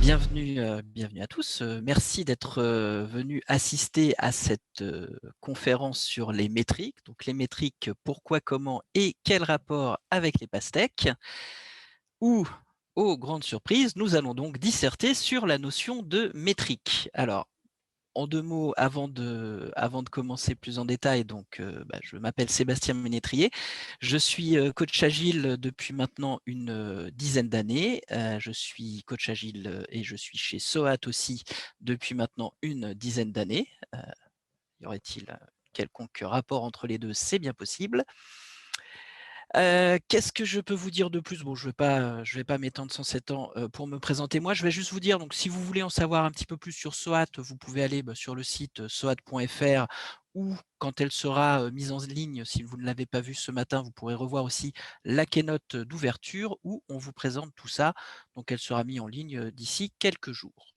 Bienvenue à tous. Merci d'être venus assister à cette conférence sur les métriques. Donc les métriques, pourquoi, comment et quel rapport avec les pastèques. Où, aux grandes surprises, nous allons donc disserter sur la notion de métrique. Alors, en deux mots, avant de commencer plus en détail, donc je m'appelle Sébastien Ménétrier, je suis coach agile depuis maintenant une dizaine d'années. Je suis coach agile et je suis chez SOAT aussi depuis maintenant une dizaine d'années. Y aurait-il quelconque rapport entre les deux? C'est bien possible. Qu'est-ce que je peux vous dire de plus? Bon, je vais pas m'étendre sans s'étendre pour me présenter moi. Je vais juste vous dire, donc si vous voulez en savoir un petit peu plus sur SOAT, vous pouvez aller sur le site soat.fr ou quand elle sera mise en ligne, si vous ne l'avez pas vue ce matin, vous pourrez revoir aussi la keynote d'ouverture où on vous présente tout ça. Donc elle sera mise en ligne d'ici quelques jours.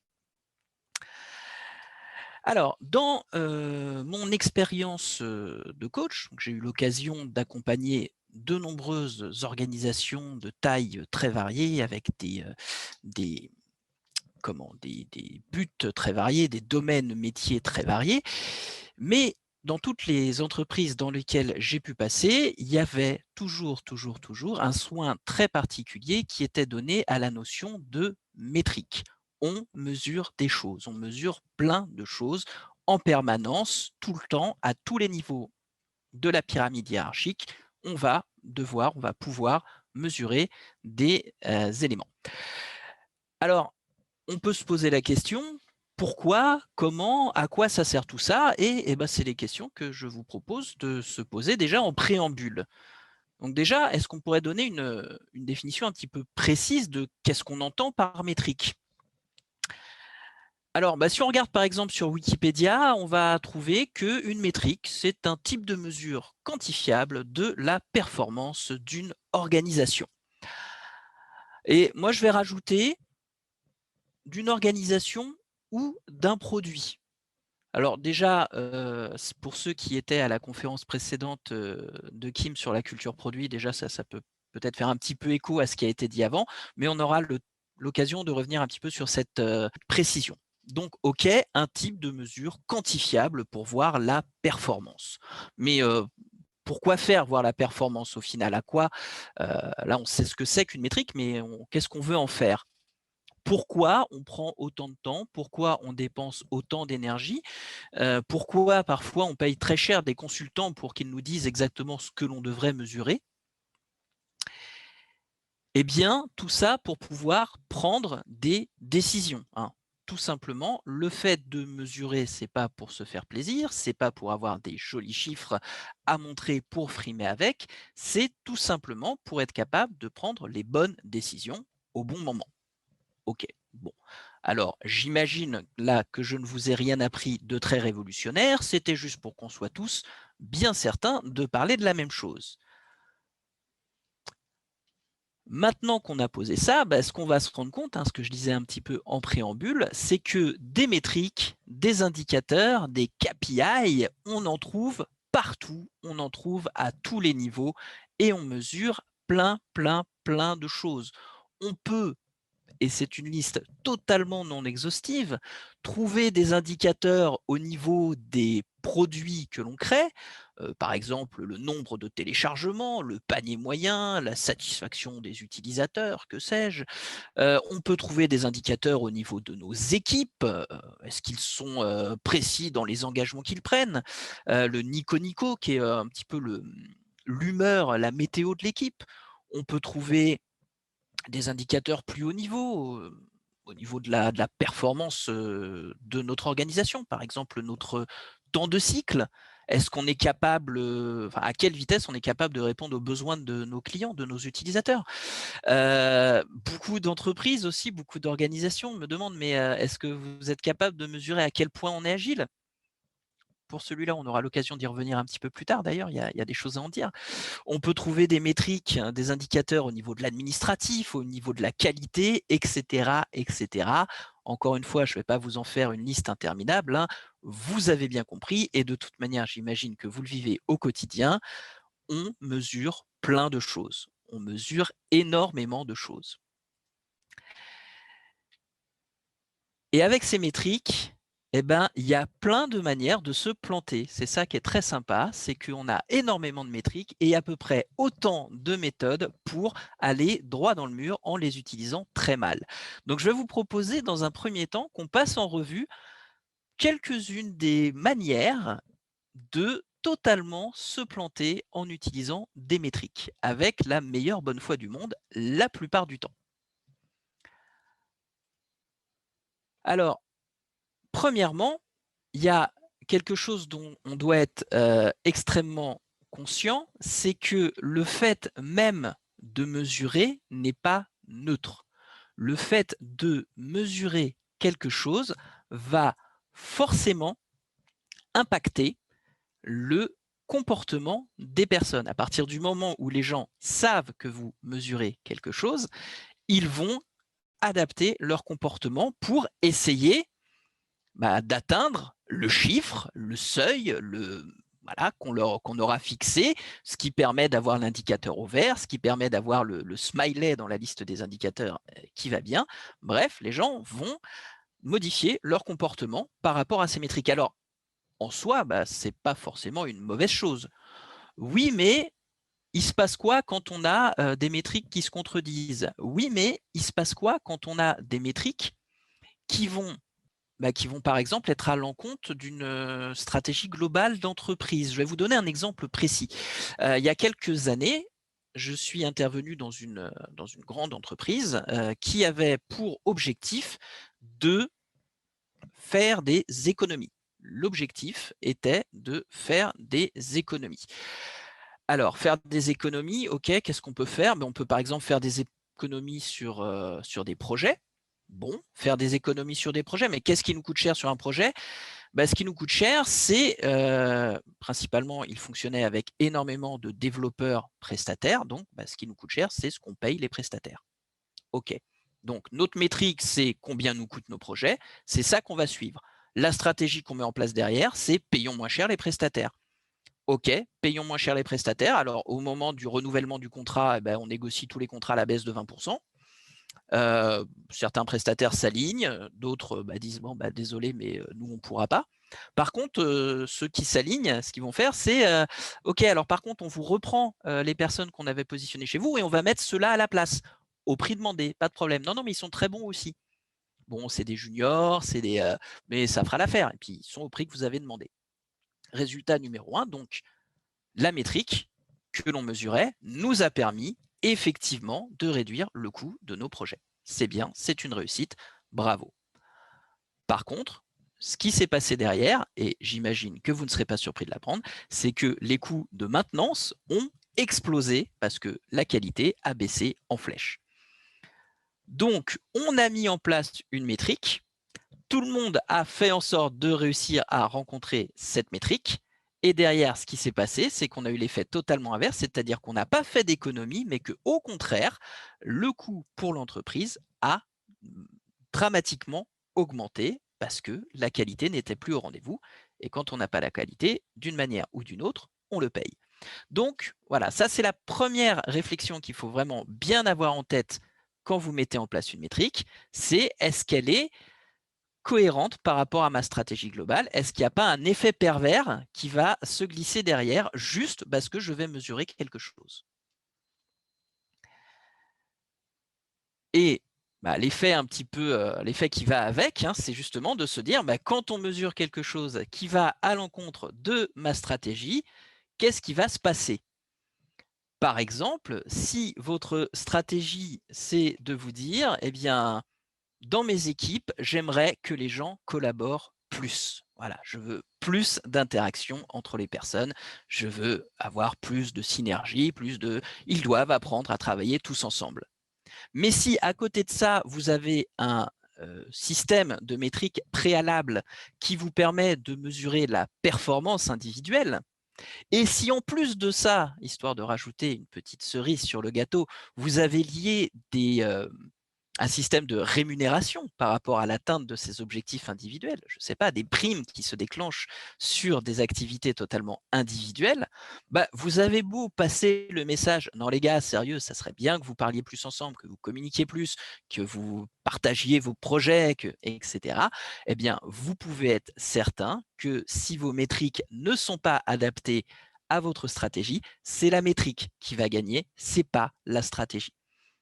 Alors, dans mon expérience de coach, j'ai eu l'occasion d'accompagner de nombreuses organisations de tailles très variées avec des buts très variés, des domaines métiers très variés. Mais dans toutes les entreprises dans lesquelles j'ai pu passer, il y avait toujours un soin très particulier qui était donné à la notion de métrique. On mesure des choses, on mesure plein de choses en permanence, tout le temps, à tous les niveaux de la pyramide hiérarchique. On va pouvoir mesurer des éléments. Alors, on peut se poser la question, pourquoi, comment, à quoi ça sert tout ça? Et c'est les questions que je vous propose de se poser déjà en préambule. Donc déjà, est-ce qu'on pourrait donner une définition un petit peu précise de qu'est-ce qu'on entend par métrique? Alors, si on regarde par exemple sur Wikipédia, on va trouver qu'une métrique, c'est un type de mesure quantifiable de la performance d'une organisation. Et moi, je vais rajouter d'une organisation ou d'un produit. Alors déjà, pour ceux qui étaient à la conférence précédente de Kim sur la culture produit, déjà ça peut peut-être faire un petit peu écho à ce qui a été dit avant, mais on aura l'occasion de revenir un petit peu sur cette précision. Donc, OK, un type de mesure quantifiable pour voir la performance. Mais pourquoi faire voir la performance au final? À quoi là, on sait ce que c'est qu'une métrique, mais qu'est-ce qu'on veut en faire? Pourquoi on prend autant de temps? Pourquoi on dépense autant d'énergie? Pourquoi parfois on paye très cher des consultants pour qu'ils nous disent exactement ce que l'on devrait mesurer? Eh bien, tout ça pour pouvoir prendre des décisions, hein. Tout simplement, le fait de mesurer, c'est pas pour se faire plaisir, c'est pas pour avoir des jolis chiffres à montrer pour frimer avec, c'est tout simplement pour être capable de prendre les bonnes décisions au bon moment. OK, bon. Alors, j'imagine là que je ne vous ai rien appris de très révolutionnaire, c'était juste pour qu'on soit tous bien certains de parler de la même chose. Maintenant qu'on a posé ça, ce qu'on va se rendre compte, ce que je disais un petit peu en préambule, c'est que des métriques, des indicateurs, des KPI, on en trouve partout, on en trouve à tous les niveaux et on mesure plein de choses. On peut, et c'est une liste totalement non exhaustive, trouver des indicateurs au niveau des produits que l'on crée, par exemple le nombre de téléchargements, le panier moyen, la satisfaction des utilisateurs, que sais-je. On peut trouver des indicateurs au niveau de nos équipes, est-ce qu'ils sont précis dans les engagements qu'ils prennent, le Nico Nico qui est un petit peu l'humeur, la météo de l'équipe. On peut trouver des indicateurs plus haut niveau, au niveau de la performance de notre organisation. Par exemple, notre temps de cycle. Est-ce qu'on est capable, à quelle vitesse on est capable de répondre aux besoins de nos clients, de nos utilisateurs? Beaucoup d'entreprises aussi, beaucoup d'organisations me demandent, mais est-ce que vous êtes capable de mesurer à quel point on est agile? Pour celui-là, on aura l'occasion d'y revenir un petit peu plus tard d'ailleurs, il y a des choses à en dire. On peut trouver des métriques, des indicateurs au niveau de l'administratif, au niveau de la qualité, etc., etc. Encore une fois, je ne vais pas vous en faire une liste interminable, hein. Vous avez bien compris et de toute manière, j'imagine que vous le vivez au quotidien. On mesure plein de choses. On mesure énormément de choses. Et avec ces métriques, eh ben, il y a plein de manières de se planter. C'est ça qui est très sympa, c'est qu'on a énormément de métriques et à peu près autant de méthodes pour aller droit dans le mur en les utilisant très mal. Donc, je vais vous proposer dans un premier temps qu'on passe en revue quelques-unes des manières de totalement se planter en utilisant des métriques, avec la meilleure bonne foi du monde la plupart du temps. Alors, premièrement, il y a quelque chose dont on doit être extrêmement conscient, c'est que le fait même de mesurer n'est pas neutre. Le fait de mesurer quelque chose va forcément impacter le comportement des personnes. À partir du moment où les gens savent que vous mesurez quelque chose, ils vont adapter leur comportement pour essayer d'atteindre le chiffre, le seuil, voilà, qu'on aura fixé, ce qui permet d'avoir l'indicateur au vert, ce qui permet d'avoir le smiley dans la liste des indicateurs qui va bien. Bref, les gens vont modifier leur comportement par rapport à ces métriques. Alors, en soi, ce n'est pas forcément une mauvaise chose. Oui, mais il se passe quoi quand on a des métriques qui se contredisent? Oui, mais il se passe quoi quand on a des métriques qui vont par exemple être à l'encontre d'une stratégie globale d'entreprise? Je vais vous donner un exemple précis. Il y a quelques années, je suis intervenu dans une grande entreprise qui avait pour objectif de faire des économies. L'objectif était de faire des économies. Alors, faire des économies, ok, qu'est-ce qu'on peut faire? On peut par exemple faire des économies sur des projets. Bon, faire des économies sur des projets, mais qu'est-ce qui nous coûte cher sur un projet? Ce qui nous coûte cher, c'est principalement, il fonctionnait avec énormément de développeurs prestataires, donc ce qui nous coûte cher, c'est ce qu'on paye les prestataires. Ok, donc notre métrique, c'est combien nous coûtent nos projets, c'est ça qu'on va suivre. La stratégie qu'on met en place derrière, c'est payons moins cher les prestataires. Ok, payons moins cher les prestataires. Alors, au moment du renouvellement du contrat, on négocie tous les contrats à la baisse de 20%. Certains prestataires s'alignent, d'autres disent bon, désolé, mais nous, on ne pourra pas. Par contre, ceux qui s'alignent, ce qu'ils vont faire, c'est ok, alors par contre, on vous reprend les personnes qu'on avait positionnées chez vous et on va mettre ceux-là à la place, au prix demandé, pas de problème. Non, non, mais ils sont très bons aussi. Bon, c'est des juniors, mais ça fera l'affaire. Et puis, ils sont au prix que vous avez demandé. Résultat numéro 1, donc, la métrique que l'on mesurait nous a permis effectivement de réduire le coût de nos projets. C'est bien, c'est une réussite, bravo. Par contre, ce qui s'est passé derrière, et j'imagine que vous ne serez pas surpris de l'apprendre, c'est que les coûts de maintenance ont explosé parce que la qualité a baissé en flèche. Donc, on a mis en place une métrique, tout le monde a fait en sorte de réussir à rencontrer cette métrique, et derrière, ce qui s'est passé, c'est qu'on a eu l'effet totalement inverse, c'est-à-dire qu'on n'a pas fait d'économie, mais qu'au contraire, le coût pour l'entreprise a dramatiquement augmenté parce que la qualité n'était plus au rendez-vous. Et quand on n'a pas la qualité, d'une manière ou d'une autre, on le paye. Donc, voilà, ça c'est la première réflexion qu'il faut vraiment bien avoir en tête quand vous mettez en place une métrique, c'est est-ce qu'elle est cohérente par rapport à ma stratégie globale? Est-ce qu'il n'y a pas un effet pervers qui va se glisser derrière juste parce que je vais mesurer quelque chose? Et l'effet un petit peu, l'effet qui va avec, c'est justement de se dire, quand on mesure quelque chose qui va à l'encontre de ma stratégie, qu'est-ce qui va se passer? Par exemple, si votre stratégie, c'est de vous dire, eh bien, dans mes équipes, j'aimerais que les gens collaborent plus. Voilà, je veux plus d'interaction entre les personnes, je veux avoir plus de synergie, ils doivent apprendre à travailler tous ensemble. Mais si à côté de ça, vous avez un système de métriques préalable qui vous permet de mesurer la performance individuelle, et si en plus de ça, histoire de rajouter une petite cerise sur le gâteau, vous avez lié un système de rémunération par rapport à l'atteinte de ces objectifs individuels, je ne sais pas, des primes qui se déclenchent sur des activités totalement individuelles, bah, vous avez beau passer le message « Non les gars, sérieux, ça serait bien que vous parliez plus ensemble, que vous communiquiez plus, que vous partagiez vos projets, etc. » Eh bien, vous pouvez être certain que si vos métriques ne sont pas adaptées à votre stratégie, c'est la métrique qui va gagner, ce n'est pas la stratégie.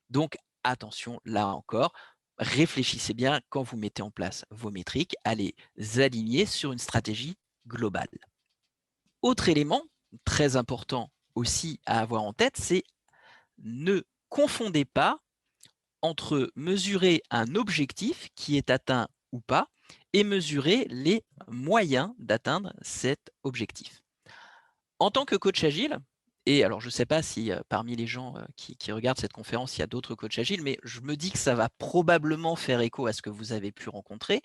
Donc, attention, là encore, réfléchissez bien quand vous mettez en place vos métriques à les aligner sur une stratégie globale. Autre élément très important aussi à avoir en tête, c'est ne confondez pas entre mesurer un objectif qui est atteint ou pas et mesurer les moyens d'atteindre cet objectif. En tant que coach agile, et alors je ne sais pas si parmi les gens qui regardent cette conférence, il y a d'autres coachs agiles, mais je me dis que ça va probablement faire écho à ce que vous avez pu rencontrer.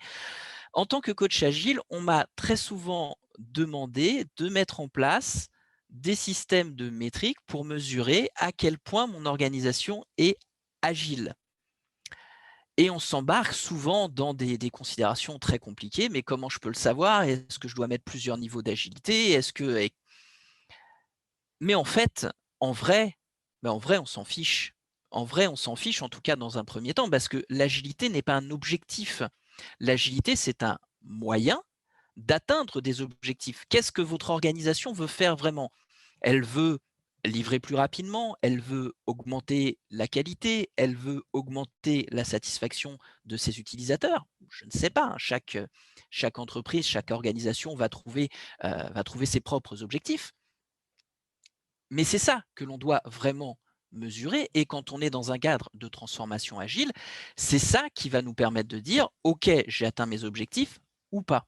En tant que coach agile, on m'a très souvent demandé de mettre en place des systèmes de métriques pour mesurer à quel point mon organisation est agile. Et on s'embarque souvent dans des considérations très compliquées, mais comment je peux le savoir? Est-ce que je dois mettre plusieurs niveaux d'agilité? Est-ce que… Mais en fait, en vrai, on s'en fiche. En vrai, on s'en fiche, en tout cas dans un premier temps, parce que l'agilité n'est pas un objectif. L'agilité, c'est un moyen d'atteindre des objectifs. Qu'est-ce que votre organisation veut faire vraiment? Elle veut livrer plus rapidement, elle veut augmenter la qualité, elle veut augmenter la satisfaction de ses utilisateurs. Je ne sais pas, hein, chaque entreprise, chaque organisation va trouver ses propres objectifs. Mais c'est ça que l'on doit vraiment mesurer. Et quand on est dans un cadre de transformation agile, c'est ça qui va nous permettre de dire « Ok, j'ai atteint mes objectifs ou pas ».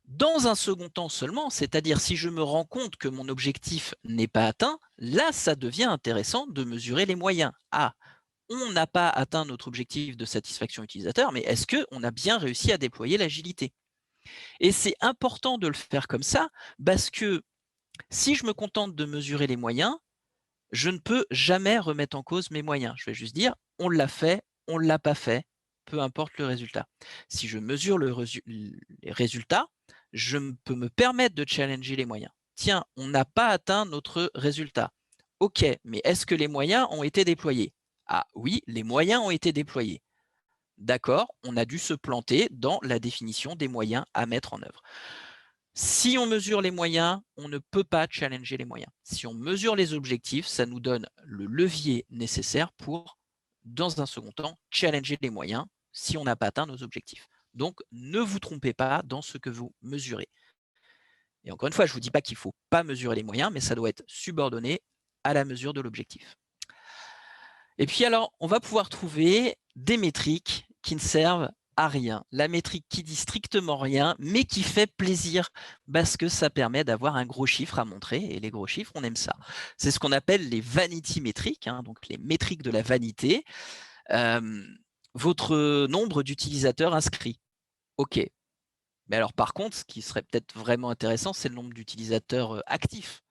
Dans un second temps seulement, c'est-à-dire si je me rends compte que mon objectif n'est pas atteint, là, ça devient intéressant de mesurer les moyens. Ah, on n'a pas atteint notre objectif de satisfaction utilisateur, mais est-ce qu'on a bien réussi à déployer l'agilité? Et c'est important de le faire comme ça, parce que si je me contente de mesurer les moyens, je ne peux jamais remettre en cause mes moyens. Je vais juste dire, on l'a fait, on ne l'a pas fait, peu importe le résultat. Si je mesure les résultats, je peux me permettre de challenger les moyens. Tiens, on n'a pas atteint notre résultat. Ok, mais est-ce que les moyens ont été déployés? Ah oui, les moyens ont été déployés. D'accord, on a dû se planter dans la définition des moyens à mettre en œuvre. Si on mesure les moyens, on ne peut pas challenger les moyens. Si on mesure les objectifs, ça nous donne le levier nécessaire pour, dans un second temps, challenger les moyens si on n'a pas atteint nos objectifs. Donc, ne vous trompez pas dans ce que vous mesurez. Et encore une fois, je ne vous dis pas qu'il ne faut pas mesurer les moyens, mais ça doit être subordonné à la mesure de l'objectif. Et puis alors, on va pouvoir trouver des métriques qui ne servent à rien. La métrique qui dit strictement rien, mais qui fait plaisir parce que ça permet d'avoir un gros chiffre à montrer. Et les gros chiffres, on aime ça. C'est ce qu'on appelle les vanity métriques, hein, donc les métriques de la vanité. Votre nombre d'utilisateurs inscrits. OK. Mais alors par contre, ce qui serait peut-être vraiment intéressant, c'est le nombre d'utilisateurs actifs.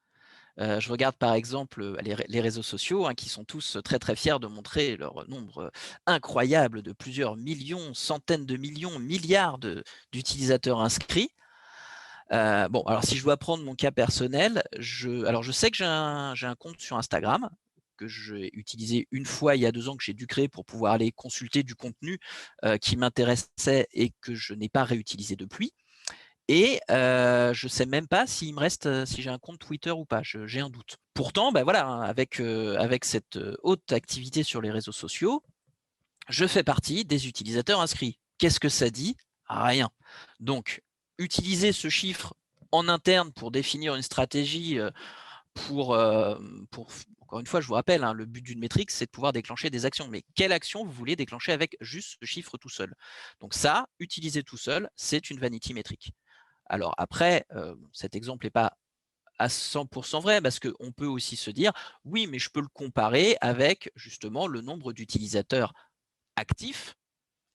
Je regarde par exemple les réseaux sociaux hein, qui sont tous très très fiers de montrer leur nombre incroyable de plusieurs millions, centaines de millions, milliards d'utilisateurs inscrits. Bon, alors si je dois prendre mon cas personnel, je sais que j'ai un compte sur Instagram que j'ai utilisé une fois il y a 2 ans, que j'ai dû créer pour pouvoir aller consulter du contenu qui m'intéressait et que je n'ai pas réutilisé depuis. Et je ne sais même pas s'il me reste, si j'ai un compte Twitter ou pas, j'ai un doute. Pourtant, ben voilà, hein, avec cette haute activité sur les réseaux sociaux, je fais partie des utilisateurs inscrits. Qu'est-ce que ça dit? Rien. Donc, utiliser ce chiffre en interne pour définir une stratégie pour encore une fois, je vous rappelle, hein, le but d'une métrique, c'est de pouvoir déclencher des actions. Mais quelle action vous voulez déclencher avec juste ce chiffre tout seul? Donc ça, utiliser tout seul, c'est une vanity métrique. Alors après, cet exemple n'est pas à 100% vrai parce qu'on peut aussi se dire « oui, mais je peux le comparer avec justement le nombre d'utilisateurs actifs,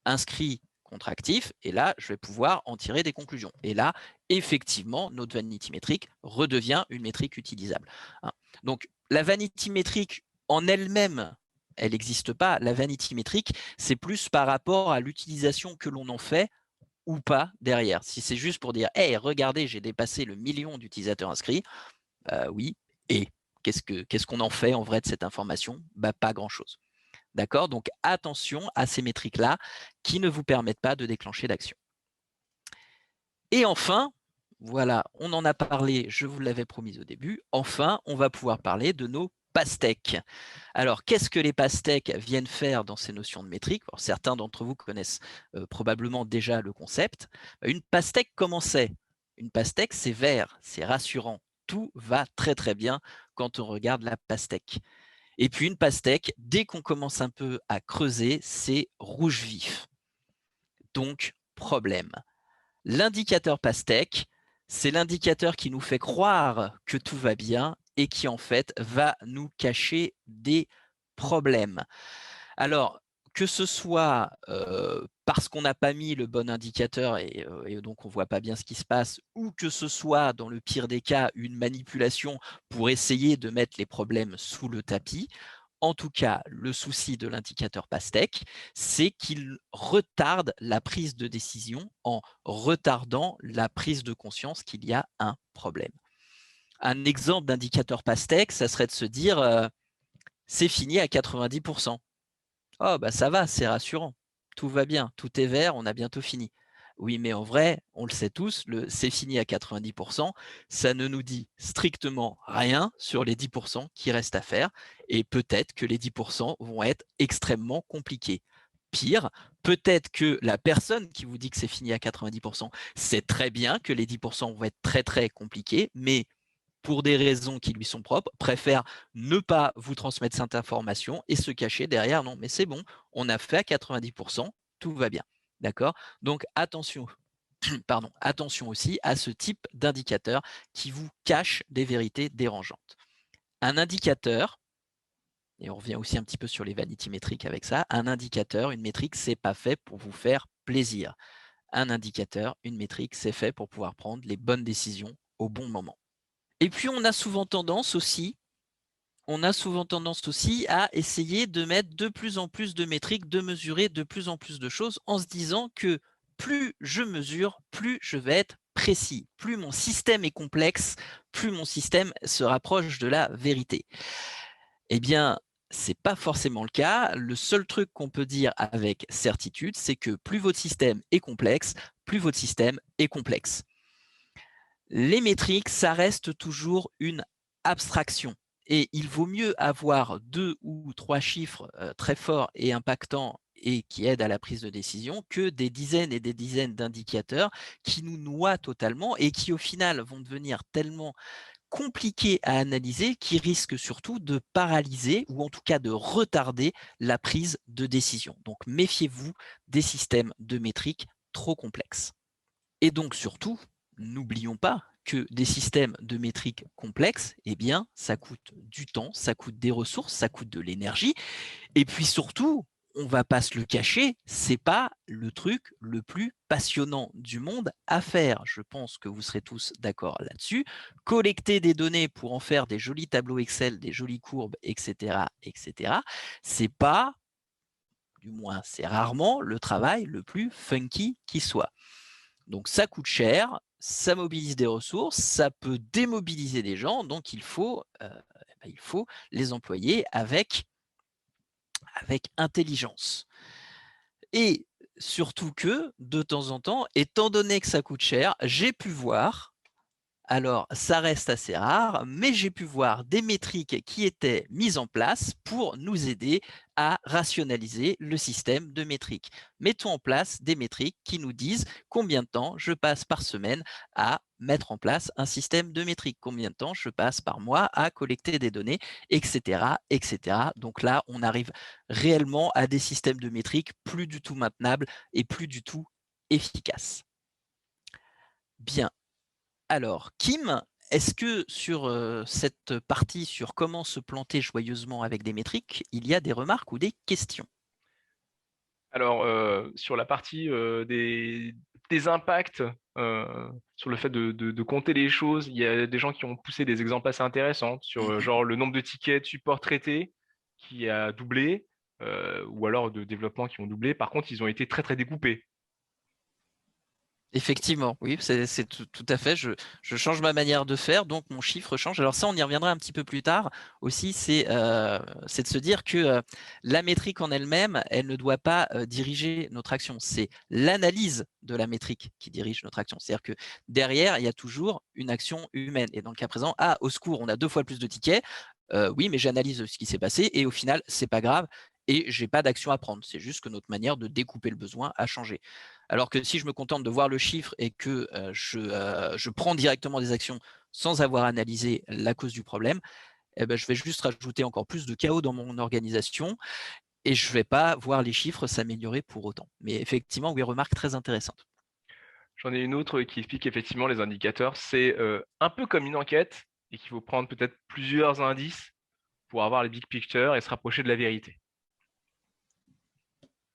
inscrits contre actifs, et là, je vais pouvoir en tirer des conclusions. » Et là, effectivement, notre vanity métrique redevient une métrique utilisable. Hein. Donc, la vanity métrique en elle-même elle n'existe pas. La vanity métrique, c'est plus par rapport à l'utilisation que l'on en fait ou pas derrière. Si c'est juste pour dire, hey, regardez, j'ai dépassé le million d'utilisateurs inscrits, oui, et qu'est-ce qu'on en fait en vrai de cette information? Pas grand-chose. D'accord? Donc attention à ces métriques-là qui ne vous permettent pas de déclencher d'action. Et enfin, voilà, on en a parlé, je vous l'avais promis au début, enfin, on va pouvoir parler de nos pastèques. Alors, qu'est-ce que les pastèques viennent faire dans ces notions de métrique? Alors, certains d'entre vous connaissent probablement déjà le concept. Une pastèque, comment c'est? Une pastèque, c'est vert, c'est rassurant. Tout va très très bien quand on regarde la pastèque. Et puis une pastèque, dès qu'on commence un peu à creuser, c'est rouge vif. Donc, problème. L'indicateur pastèque, c'est l'indicateur qui nous fait croire que tout va bien et qui en fait va nous cacher des problèmes. Alors, que ce soit parce qu'on n'a pas mis le bon indicateur et donc on ne voit pas bien ce qui se passe, ou que ce soit, dans le pire des cas, une manipulation pour essayer de mettre les problèmes sous le tapis, en tout cas, le souci de l'indicateur pastèque, c'est qu'il retarde la prise de décision en retardant la prise de conscience qu'il y a un problème. Un exemple d'indicateur pastèque, ça serait de se dire c'est fini à 90%. Oh, bah ça va, c'est rassurant. Tout va bien, tout est vert, on a bientôt fini. Oui, mais en vrai, on le sait tous, le c'est fini à 90%, ça ne nous dit strictement rien sur les 10% qui restent à faire. Et peut-être que les 10% vont être extrêmement compliqués. Pire, peut-être que la personne qui vous dit que c'est fini à 90% sait très bien que les 10% vont être très très compliqués, mais pour des raisons qui lui sont propres, préfère ne pas vous transmettre cette information et se cacher derrière. Non, mais c'est bon, on a fait à 90%, tout va bien. D'accord? Donc attention, pardon, attention aussi à ce type d'indicateur qui vous cache des vérités dérangeantes. Un indicateur, et on revient aussi un petit peu sur les vanity métriques avec ça, un indicateur, une métrique, c'est pas fait pour vous faire plaisir. Un indicateur, une métrique, c'est fait pour pouvoir prendre les bonnes décisions au bon moment. Et puis on a souvent tendance aussi à essayer de mettre de plus en plus de métriques, de mesurer de plus en plus de choses en se disant que plus je mesure, plus je vais être précis. Plus mon système est complexe, plus mon système se rapproche de la vérité. Eh bien, c'est pas forcément le cas. Le seul truc qu'on peut dire avec certitude, c'est que plus votre système est complexe, plus votre système est complexe. Les métriques, ça reste toujours une abstraction. Et il vaut mieux avoir 2 ou 3 chiffres très forts et impactants et qui aident à la prise de décision que des dizaines et des dizaines d'indicateurs qui nous noient totalement et qui au final vont devenir tellement compliqués à analyser qui risquent surtout de paralyser ou en tout cas de retarder la prise de décision. Donc méfiez-vous des systèmes de métriques trop complexes. Et donc surtout, n'oublions pas que des systèmes de métriques complexes, eh bien, ça coûte du temps, ça coûte des ressources, ça coûte de l'énergie. Et puis surtout, on va pas se le cacher, c'est pas le truc le plus passionnant du monde à faire. Je pense que vous serez tous d'accord là-dessus. Collecter des données pour en faire des jolis tableaux Excel, des jolies courbes, etc., etc., c'est pas, du moins c'est rarement le travail le plus funky qui soit. Donc ça coûte cher, ça mobilise des ressources, ça peut démobiliser des gens, donc il faut les employer avec intelligence. Et surtout que, de temps en temps, étant donné que ça coûte cher, j'ai pu voir, alors, ça reste assez rare, mais j'ai pu voir des métriques qui étaient mises en place pour nous aider à rationaliser le système de métriques. Mettons en place des métriques qui nous disent combien de temps je passe par semaine à mettre en place un système de métriques, combien de temps je passe par mois à collecter des données, etc., etc. Donc là, on arrive réellement à des systèmes de métriques plus du tout maintenables et plus du tout efficaces. Bien. Alors, Kim, est-ce que sur cette partie sur comment se planter joyeusement avec des métriques, il y a des remarques ou des questions? Alors, sur la partie des impacts, sur le fait de compter les choses, il y a des gens qui ont poussé des exemples assez intéressants sur Mhm. genre le nombre de tickets support traités. qui a doublé, ou alors de développement qui ont doublé. Par contre, ils ont été très, très découpés. Effectivement, oui, c'est tout à fait. Je change ma manière de faire, donc mon chiffre change. Alors ça, on y reviendra un petit peu plus tard aussi. C'est de se dire que la métrique en elle-même, elle ne doit pas diriger notre action. C'est l'analyse de la métrique qui dirige notre action. C'est-à-dire que derrière, il y a toujours une action humaine. Et dans le cas présent, ah, au secours, on a 2 fois plus de tickets. Oui, mais j'analyse ce qui s'est passé et au final, c'est pas grave et j'ai pas d'action à prendre. C'est juste que notre manière de découper le besoin a changé. Alors que si je me contente de voir le chiffre et que je prends directement des actions sans avoir analysé la cause du problème, eh ben, je vais juste rajouter encore plus de chaos dans mon organisation et je ne vais pas voir les chiffres s'améliorer pour autant. Mais effectivement, oui, remarque très intéressante. J'en ai une autre qui explique effectivement les indicateurs. C'est un peu comme une enquête et qu'il faut prendre peut-être plusieurs indices pour avoir les big picture et se rapprocher de la vérité.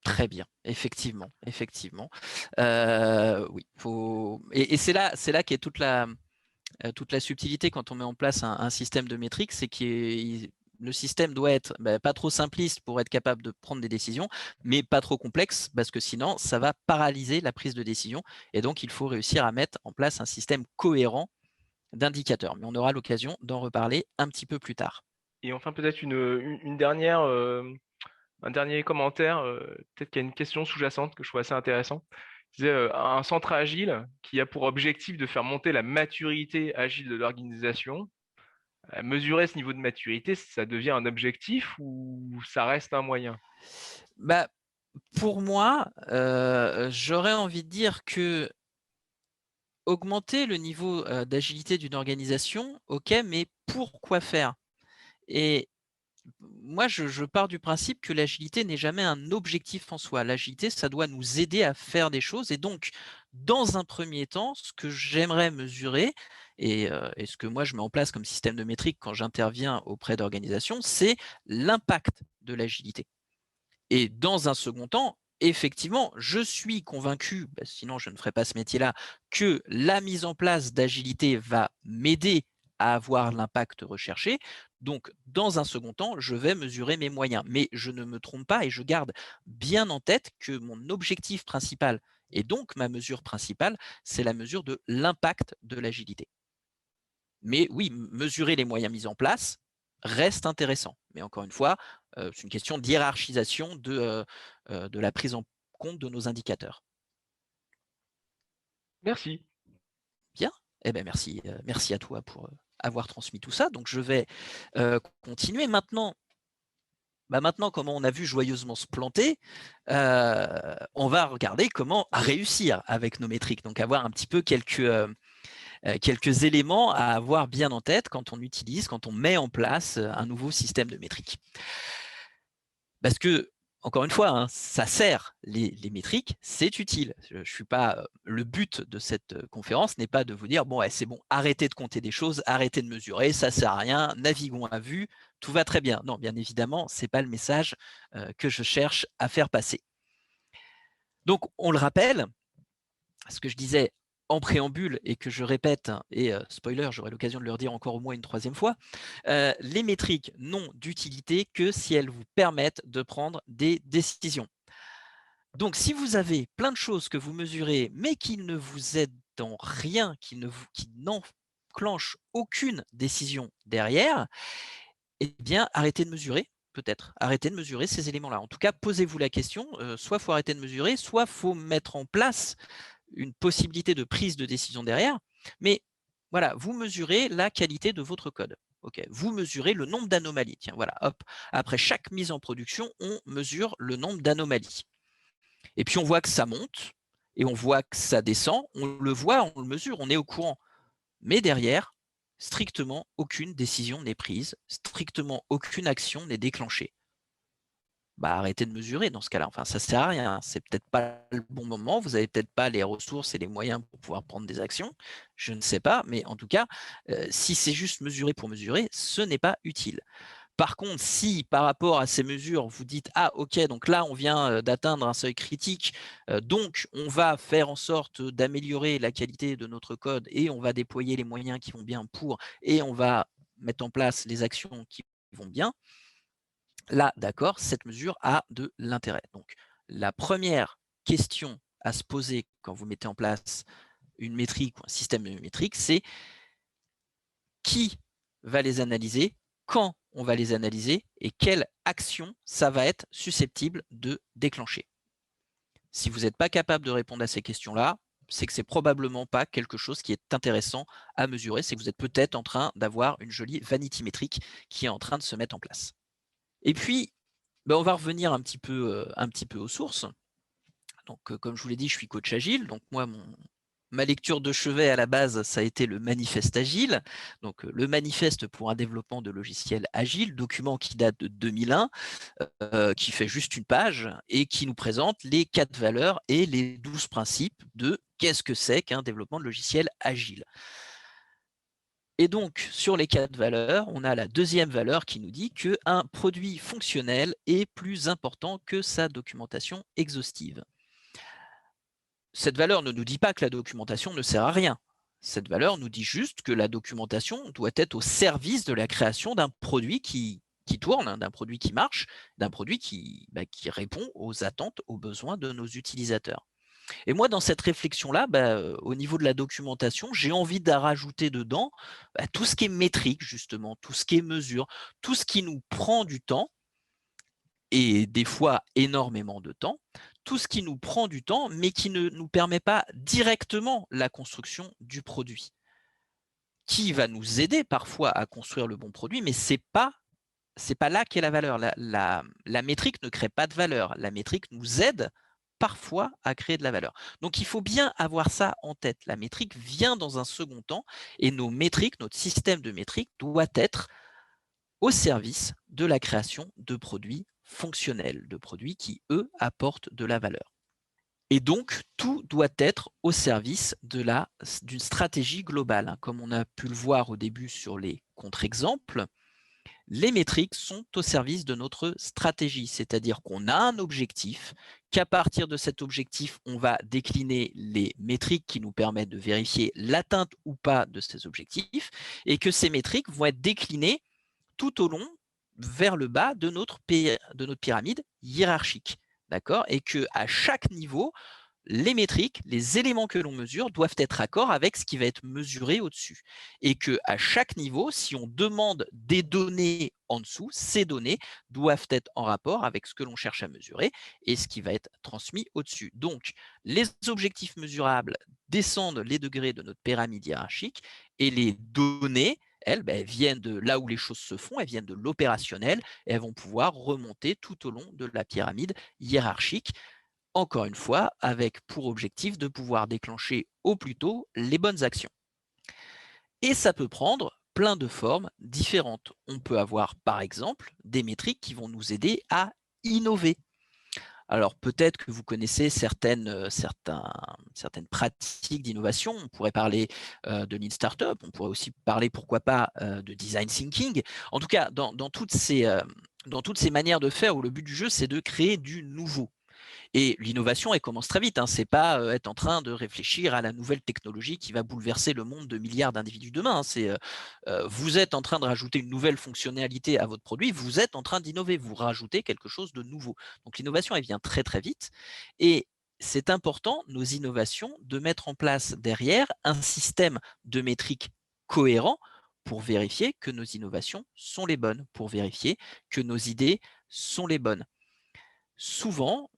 Très bien, effectivement, effectivement. Oui, faut... et c'est là qu'est toute la subtilité quand on met en place un système de métriques, c'est que le système doit être pas trop simpliste pour être capable de prendre des décisions, mais pas trop complexe parce que sinon, ça va paralyser la prise de décision. Et donc, il faut réussir à mettre en place un système cohérent d'indicateurs. Mais on aura l'occasion d'en reparler un petit peu plus tard. Et enfin, peut-être une dernière, un dernier commentaire, peut-être qu'il y a une question sous-jacente que je trouve assez intéressant. C'est un centre agile qui a pour objectif de faire monter la maturité agile de l'organisation. Mesurer ce niveau de maturité, ça devient un objectif ou ça reste un moyen? Bah, pour moi, j'aurais envie de dire que augmenter le niveau d'agilité d'une organisation, ok, mais pourquoi faire? Et moi, je pars du principe que l'agilité n'est jamais un objectif en soi. L'agilité, ça doit nous aider à faire des choses. Et donc, dans un premier temps, ce que j'aimerais mesurer, et ce que moi je mets en place comme système de métrique quand j'interviens auprès d'organisations, c'est l'impact de l'agilité. Et dans un second temps, effectivement, je suis convaincu, sinon je ne ferais pas ce métier-là, que la mise en place d'agilité va m'aider à avoir l'impact recherché. Donc, dans un second temps, je vais mesurer mes moyens. Mais je ne me trompe pas et je garde bien en tête que mon objectif principal, et donc ma mesure principale, c'est la mesure de l'impact de l'agilité. Mais oui, mesurer les moyens mis en place reste intéressant. Mais encore une fois, c'est une question d'hiérarchisation de la prise en compte de nos indicateurs. Merci. Bien, eh ben merci, merci à toi pour avoir transmis tout ça. Donc je vais continuer maintenant. Maintenant, comment on a vu joyeusement se planter, on va regarder comment réussir avec nos métriques. Donc avoir un petit peu quelques éléments à avoir bien en tête quand on utilise, quand on met en place un nouveau système de métriques. Parce que, encore une fois, hein, ça sert les métriques, c'est utile. Je suis pas, le but de cette conférence n'est pas de vous dire, bon, ouais, c'est bon, arrêtez de compter des choses, arrêtez de mesurer, ça sert à rien, naviguons à vue, tout va très bien. Non, bien évidemment, c'est pas le message que je cherche à faire passer. Donc, on le rappelle, ce que je disais en préambule et que je répète, et spoiler, j'aurai l'occasion de le redire encore au moins une troisième fois, les métriques n'ont d'utilité que si elles vous permettent de prendre des décisions. Donc, si vous avez plein de choses que vous mesurez, mais qui ne vous aident en rien, qui n'enclenchent aucune décision derrière, eh bien, arrêtez de mesurer, peut-être. Arrêtez de mesurer ces éléments-là. En tout cas, posez-vous la question, soit il faut arrêter de mesurer, soit il faut mettre en place une possibilité de prise de décision derrière. Mais voilà, vous mesurez la qualité de votre code. Okay. Vous mesurez le nombre d'anomalies. Tiens, voilà, hop. Après chaque mise en production, on mesure le nombre d'anomalies. Et puis on voit que ça monte et on voit que ça descend. On le voit, on le mesure, on est au courant. Mais derrière, strictement aucune décision n'est prise, strictement aucune action n'est déclenchée. Arrêtez de mesurer dans ce cas-là. Enfin, ça sert à rien. C'est peut-être pas le bon moment. Vous n'avez peut-être pas les ressources et les moyens pour pouvoir prendre des actions. Je ne sais pas, mais en tout cas, si c'est juste mesurer pour mesurer, ce n'est pas utile. Par contre, si par rapport à ces mesures, vous dites « Ah, ok, donc là, on vient d'atteindre un seuil critique, donc on va faire en sorte d'améliorer la qualité de notre code et on va déployer les moyens qui vont bien pour, et on va mettre en place les actions qui vont bien », Là, d'accord, cette mesure a de l'intérêt. Donc, la première question à se poser quand vous mettez en place une métrique ou un système de métrique, c'est qui va les analyser, quand on va les analyser et quelle action ça va être susceptible de déclencher. Si vous n'êtes pas capable de répondre à ces questions-là, c'est que c'est probablement pas quelque chose qui est intéressant à mesurer, c'est que vous êtes peut-être en train d'avoir une jolie vanity métrique qui est en train de se mettre en place. Et puis, on va revenir un petit peu aux sources. Donc, comme je vous l'ai dit, je suis coach agile. Donc, moi, ma lecture de chevet à la base, ça a été le manifeste agile. Donc, le manifeste pour un développement de logiciels agiles, document qui date de 2001, qui fait juste une page et qui nous présente les 4 valeurs et les 12 principes de qu'est-ce que c'est qu'un développement de logiciel agile. Et donc, sur les 4 valeurs, on a la deuxième valeur qui nous dit qu'un produit fonctionnel est plus important que sa documentation exhaustive. Cette valeur ne nous dit pas que la documentation ne sert à rien. Cette valeur nous dit juste que la documentation doit être au service de la création d'un produit qui tourne, d'un produit qui marche, d'un produit qui répond aux attentes, aux besoins de nos utilisateurs. Et moi, dans cette réflexion-là, au niveau de la documentation, j'ai envie de rajouter dedans tout ce qui est métrique, justement, tout ce qui est mesure, tout ce qui nous prend du temps, et des fois énormément de temps, tout ce qui nous prend du temps, mais qui ne nous permet pas directement la construction du produit, qui va nous aider parfois à construire le bon produit, mais c'est pas là qu'est la valeur. La métrique ne crée pas de valeur. La métrique nous aide parfois à créer de la valeur. Donc, il faut bien avoir ça en tête. La métrique vient dans un second temps et nos métriques, notre système de métriques doit être au service de la création de produits fonctionnels, de produits qui, eux, apportent de la valeur. Et donc, tout doit être au service d'une stratégie globale. Comme on a pu le voir au début sur les contre-exemples, les métriques sont au service de notre stratégie, c'est-à-dire qu'on a un objectif, qu'à partir de cet objectif, on va décliner les métriques qui nous permettent de vérifier l'atteinte ou pas de ces objectifs, et que ces métriques vont être déclinées tout au long vers le bas de notre pyramide hiérarchique. D'accord? Et qu'à chaque niveau, les métriques, les éléments que l'on mesure doivent être raccord avec ce qui va être mesuré au-dessus. Et qu'à chaque niveau, si on demande des données en dessous, ces données doivent être en rapport avec ce que l'on cherche à mesurer et ce qui va être transmis au-dessus. Donc, les objectifs mesurables descendent les degrés de notre pyramide hiérarchique et les données, elles, elles viennent de là où les choses se font, elles viennent de l'opérationnel et elles vont pouvoir remonter tout au long de la pyramide hiérarchique, encore une fois, avec pour objectif de pouvoir déclencher au plus tôt les bonnes actions. Et ça peut prendre plein de formes différentes. On peut avoir, par exemple, des métriques qui vont nous aider à innover. Alors peut-être que vous connaissez certaines pratiques d'innovation. On pourrait parler de Lean Startup, on pourrait aussi parler, pourquoi pas, de Design Thinking. En tout cas, dans toutes ces manières de faire où le but du jeu, c'est de créer du nouveau. Et l'innovation, elle commence très vite. Hein. Ce n'est pas être en train de réfléchir à la nouvelle technologie qui va bouleverser le monde de milliards d'individus demain. Hein. C'est vous êtes en train de rajouter une nouvelle fonctionnalité à votre produit, vous êtes en train d'innover, vous rajoutez quelque chose de nouveau. Donc l'innovation, elle vient très très vite. Et c'est important, nos innovations, de mettre en place derrière un système de métriques cohérent pour vérifier que nos innovations sont les bonnes, pour vérifier que nos idées sont les bonnes. Souvent,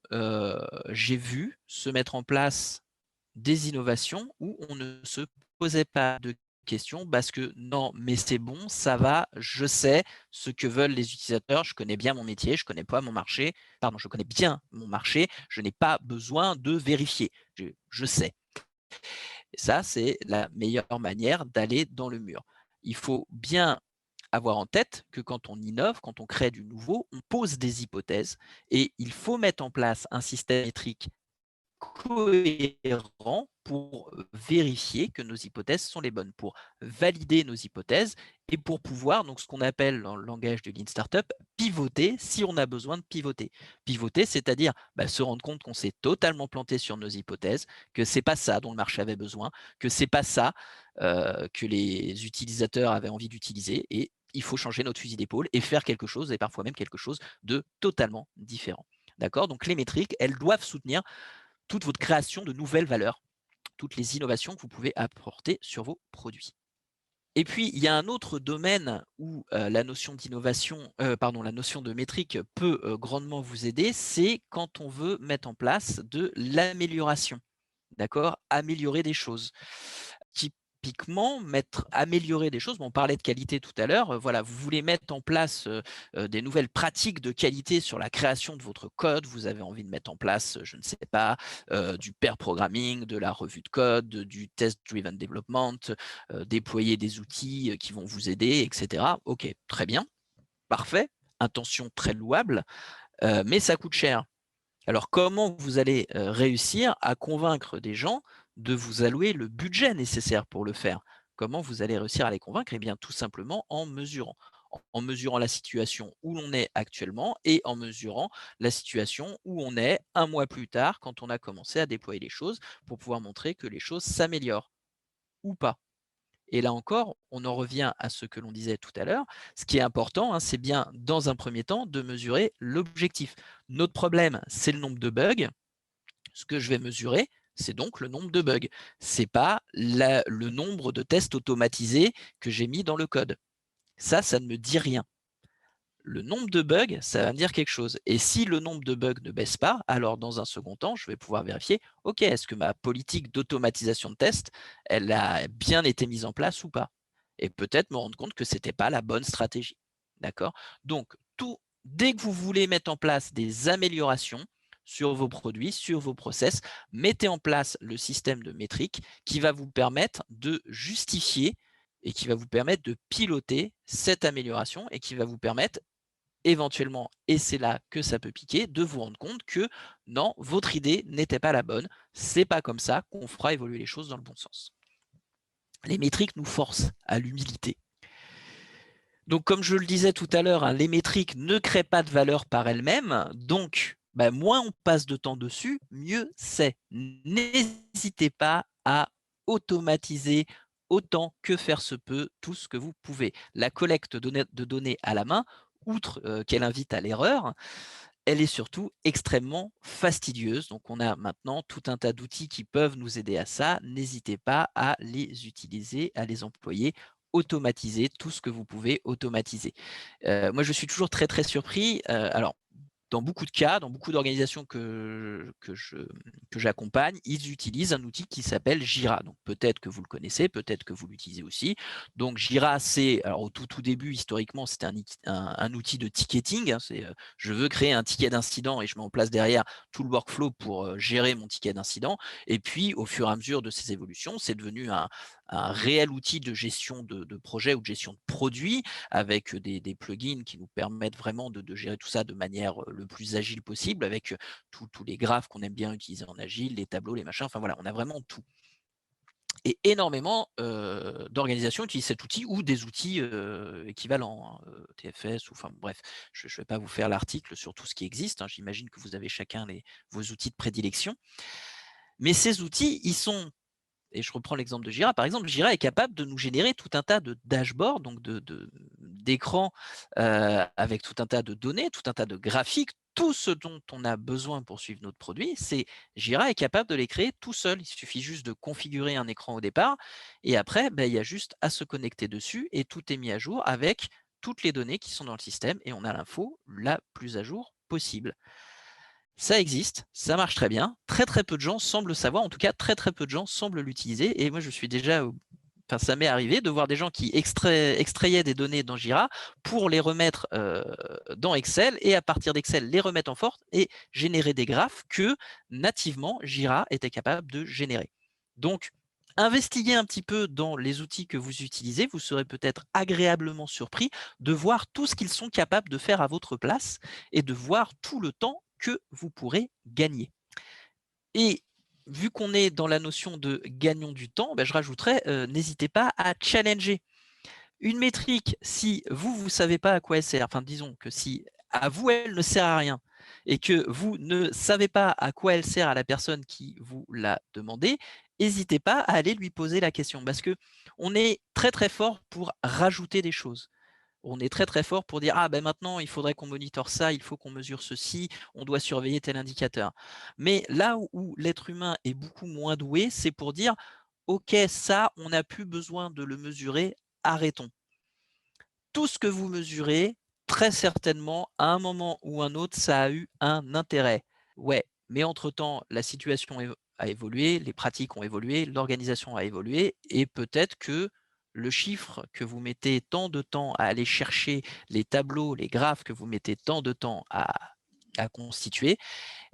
j'ai vu se mettre en place des innovations où on ne se posait pas de questions parce que non, mais c'est bon, ça va, je sais ce que veulent les utilisateurs, je connais bien mon métier, je connais pas mon marché, pardon, je connais bien mon marché, je n'ai pas besoin de vérifier, je sais. Et ça, c'est la meilleure manière d'aller dans le mur. Il faut bien avoir en tête que quand on innove, quand on crée du nouveau, on pose des hypothèses et il faut mettre en place un système métrique cohérent pour vérifier que nos hypothèses sont les bonnes, pour valider nos hypothèses et pour pouvoir, donc ce qu'on appelle dans le langage de Lean Startup, pivoter si on a besoin de pivoter. Pivoter, c'est-à-dire se rendre compte qu'on s'est totalement planté sur nos hypothèses, que c'est pas ça dont le marché avait besoin, que c'est pas ça que les utilisateurs avaient envie d'utiliser, et il faut changer notre fusil d'épaule et faire quelque chose, et parfois même quelque chose de totalement différent. D'accord? Donc les métriques, elles doivent soutenir toute votre création de nouvelles valeurs, toutes les innovations que vous pouvez apporter sur vos produits. Et puis, il y a un autre domaine où la notion d'innovation, la notion de métrique peut grandement vous aider, c'est quand on veut mettre en place de l'amélioration. D'accord? Améliorer des choses. Typiquement, améliorer des choses, on parlait de qualité tout à l'heure, voilà, vous voulez mettre en place des nouvelles pratiques de qualité sur la création de votre code, vous avez envie de mettre en place, je ne sais pas, du pair programming, de la revue de code, du test-driven development, déployer des outils qui vont vous aider, etc. Ok, très bien, parfait, intention très louable, mais ça coûte cher. Alors, comment vous allez réussir à convaincre des gens de vous allouer le budget nécessaire pour le faire? Comment vous allez réussir à les convaincre? Eh bien, tout simplement en mesurant. En mesurant la situation où l'on est actuellement et en mesurant la situation où on est un mois plus tard quand on a commencé à déployer les choses pour pouvoir montrer que les choses s'améliorent ou pas. Et là encore, on en revient à ce que l'on disait tout à l'heure. Ce qui est important, c'est bien, dans un premier temps, de mesurer l'objectif. Notre problème, c'est le nombre de bugs. Ce que je vais mesurer, c'est donc le nombre de bugs. Ce n'est pas le nombre de tests automatisés que j'ai mis dans le code. Ça ne me dit rien. Le nombre de bugs, ça va me dire quelque chose. Et si le nombre de bugs ne baisse pas, alors dans un second temps, je vais pouvoir vérifier, OK, est-ce que ma politique d'automatisation de tests, elle a bien été mise en place ou pas? Et peut-être me rendre compte que ce n'était pas la bonne stratégie. D'accord? Donc, dès que vous voulez mettre en place des améliorations sur vos produits, sur vos process, mettez en place le système de métriques qui va vous permettre de justifier et qui va vous permettre de piloter cette amélioration et qui va vous permettre éventuellement, et c'est là que ça peut piquer, de vous rendre compte que non, votre idée n'était pas la bonne, c'est pas comme ça qu'on fera évoluer les choses dans le bon sens. Les métriques nous forcent à l'humilité. Donc, comme je le disais tout à l'heure, les métriques ne créent pas de valeur par elles-mêmes, donc moins on passe de temps dessus, mieux c'est. N'hésitez pas à automatiser autant que faire se peut tout ce que vous pouvez. La collecte de données à la main, outre qu'elle invite à l'erreur, elle est surtout extrêmement fastidieuse. Donc, on a maintenant tout un tas d'outils qui peuvent nous aider à ça. N'hésitez pas à les utiliser, à les employer, automatiser tout ce que vous pouvez automatiser. Moi, je suis toujours très, très surpris. Alors, dans beaucoup de cas, dans beaucoup d'organisations que j'accompagne, ils utilisent un outil qui s'appelle Jira. Donc peut-être que vous le connaissez, peut-être que vous l'utilisez aussi. Donc Jira, c'est, alors au tout début, historiquement, c'était un outil de ticketing. C'est je veux créer un ticket d'incident et je mets en place derrière tout le workflow pour gérer mon ticket d'incident. Et puis, au fur et à mesure de ces évolutions, c'est devenu un réel outil de gestion de projet ou de gestion de produits avec des plugins qui nous permettent vraiment de gérer tout ça de manière le plus agile possible, avec tous les graphes qu'on aime bien utiliser en agile, les tableaux, les machins, enfin voilà, on a vraiment tout. Et énormément d'organisations utilisent cet outil ou des outils équivalents, TFS, ou enfin bref, je ne vais pas vous faire l'article sur tout ce qui existe, j'imagine que vous avez chacun vos outils de prédilection. Mais ces outils, ils sont, et je reprends l'exemple de Jira, par exemple, Jira est capable de nous générer tout un tas de dashboards, donc d'écrans avec tout un tas de données, tout un tas de graphiques, tout ce dont on a besoin pour suivre notre produit, Jira est capable de les créer tout seul. Il suffit juste de configurer un écran au départ et après, il y a juste à se connecter dessus et tout est mis à jour avec toutes les données qui sont dans le système et on a l'info la plus à jour possible. Ça existe, ça marche très bien. Très très peu de gens semblent le savoir, en tout cas très très peu de gens semblent l'utiliser. Et moi je suis déjà, enfin ça m'est arrivé de voir des gens qui extrayaient des données dans Jira pour les remettre dans Excel et à partir d'Excel les remettre en force et générer des graphes que nativement Jira était capable de générer. Donc investiguez un petit peu dans les outils que vous utilisez, vous serez peut-être agréablement surpris de voir tout ce qu'ils sont capables de faire à votre place et de voir tout le temps que vous pourrez gagner. Et vu qu'on est dans la notion de gagnons du temps, je rajouterais, n'hésitez pas à challenger. Une métrique, si vous ne savez pas à quoi elle sert, enfin disons que si à vous, elle ne sert à rien et que vous ne savez pas à quoi elle sert à la personne qui vous l'a demandé, n'hésitez pas à aller lui poser la question parce qu'on est très très fort pour rajouter des choses. On est très très fort pour dire ah ben maintenant il faudrait qu'on monitore ça, il faut qu'on mesure ceci, on doit surveiller tel indicateur. Mais là où l'être humain est beaucoup moins doué, c'est pour dire ok ça on n'a plus besoin de le mesurer, arrêtons. Tout ce que vous mesurez, très certainement, à un moment ou un autre, ça a eu un intérêt. Ouais, mais entre-temps, la situation a évolué, les pratiques ont évolué, l'organisation a évolué, et peut-être que le chiffre que vous mettez tant de temps à aller chercher, les tableaux, les graphes que vous mettez tant de temps à constituer,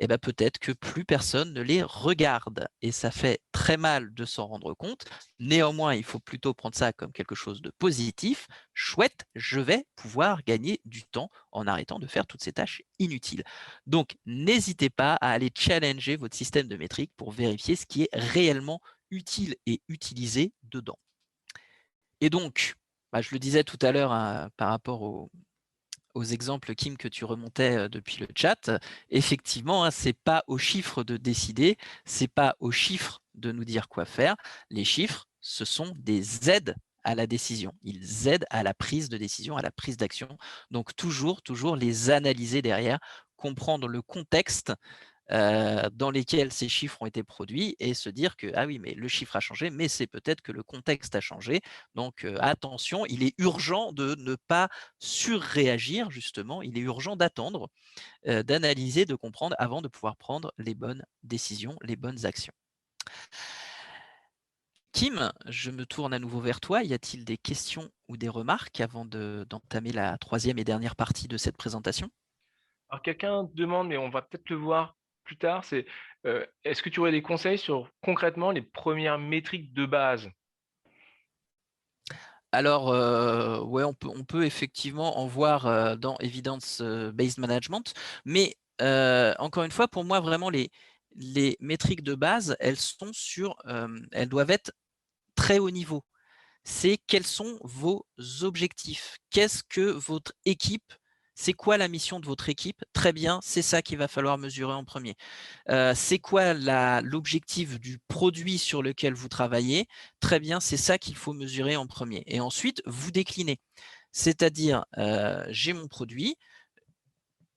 eh ben peut-être que plus personne ne les regarde. Et ça fait très mal de s'en rendre compte. Néanmoins, il faut plutôt prendre ça comme quelque chose de positif. Chouette, je vais pouvoir gagner du temps en arrêtant de faire toutes ces tâches inutiles. Donc, n'hésitez pas à aller challenger votre système de métrique pour vérifier ce qui est réellement utile et utilisé dedans. Et donc, je le disais tout à l'heure par rapport aux exemples, Kim, que tu remontais depuis le chat, effectivement, hein, c'est pas aux chiffres de décider, c'est pas aux chiffres de nous dire quoi faire. Les chiffres, ce sont des aides à la décision. Ils aident à la prise de décision, à la prise d'action. Donc toujours les analyser derrière, comprendre le contexte dans lesquels ces chiffres ont été produits et se dire que ah oui mais le chiffre a changé mais c'est peut-être que le contexte a changé donc attention, il est urgent de ne pas surréagir justement, il est urgent d'attendre, d'analyser, de comprendre avant de pouvoir prendre les bonnes décisions, les bonnes actions. Kim, je me tourne à nouveau vers toi. Y a-t-il des questions ou des remarques avant d'entamer la troisième et dernière partie de cette présentation? Alors quelqu'un demande, mais on va peut-être le voir plus tard, c'est est-ce que tu aurais des conseils sur concrètement les premières métriques de base? Alors, ouais, on peut effectivement en voir, dans Evidence Based Management, mais encore une fois, pour moi, vraiment, les métriques de base, elles doivent être très haut niveau. C'est quels sont vos objectifs? Qu'est-ce que votre équipe c'est quoi la mission de votre équipe? Très bien, c'est ça qu'il va falloir mesurer en premier. C'est quoi l'objectif du produit sur lequel vous travaillez? Très bien, c'est ça qu'il faut mesurer en premier. Et ensuite, vous déclinez. C'est-à-dire, j'ai mon produit,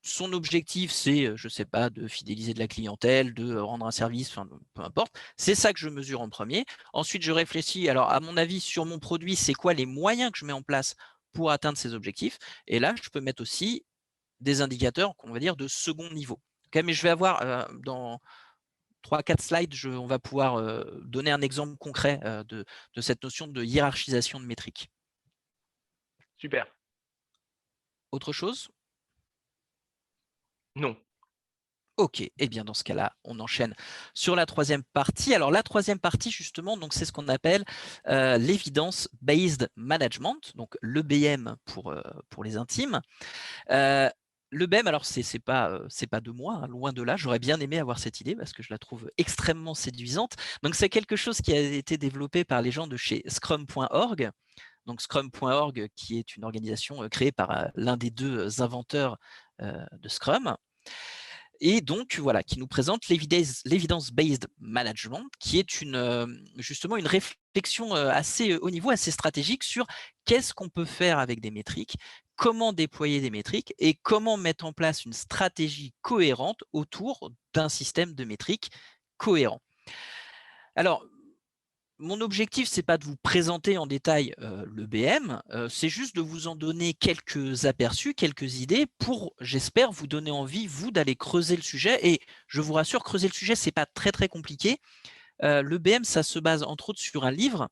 son objectif, c'est, je ne sais pas, de fidéliser de la clientèle, de rendre un service, enfin, peu importe. C'est ça que je mesure en premier. Ensuite, je réfléchis, alors à mon avis, sur mon produit, c'est quoi les moyens que je mets en place pour atteindre ces objectifs? Et là, je peux mettre aussi des indicateurs, qu'on va dire, de second niveau. Okay, mais je vais avoir dans 3-4 slides, on va pouvoir donner un exemple concret de cette notion de hiérarchisation de métriques. Super. Autre chose? Non. Ok, et bien dans ce cas-là, on enchaîne sur la troisième partie. Alors la troisième partie, justement, donc c'est ce qu'on appelle l'Evidence-Based Management, donc l'EBM pour les intimes. Le BEM, alors c'est pas de moi, hein, loin de là. J'aurais bien aimé avoir cette idée parce que je la trouve extrêmement séduisante. Donc c'est quelque chose qui a été développé par les gens de chez Scrum.org. Donc Scrum.org, qui est une organisation créée par l'un des deux inventeurs de Scrum. Et donc, voilà, qui nous présente l'Evidence-Based Management, qui est justement une réflexion assez haut niveau, assez stratégique sur qu'est-ce qu'on peut faire avec des métriques, comment déployer des métriques et comment mettre en place une stratégie cohérente autour d'un système de métriques cohérent. Alors, mon objectif, ce n'est pas de vous présenter en détail le BM, c'est juste de vous en donner quelques aperçus, quelques idées pour, j'espère, vous donner envie, vous, d'aller creuser le sujet. Et je vous rassure, creuser le sujet, ce n'est pas très, très compliqué. Le BM, ça se base entre autres sur un livre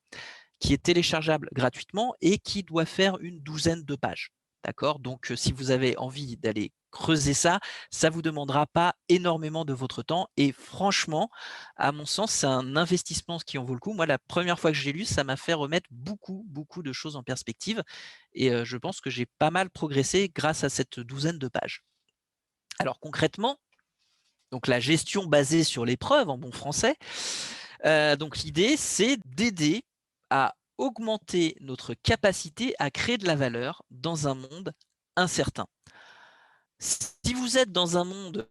qui est téléchargeable gratuitement et qui doit faire une douzaine de pages. D'accord? Donc, si vous avez envie d'aller creuser ça, ça ne vous demandera pas énormément de votre temps. Et franchement, à mon sens, c'est un investissement qui en vaut le coup. Moi, la première fois que j'ai lu, ça m'a fait remettre beaucoup, beaucoup de choses en perspective. Et je pense que j'ai pas mal progressé grâce à cette douzaine de pages. Alors concrètement, Donc la gestion basée sur l'épreuve en bon français. Donc l'idée, c'est d'aider à augmenter notre capacité à créer de la valeur dans un monde incertain. Si vous êtes dans un monde,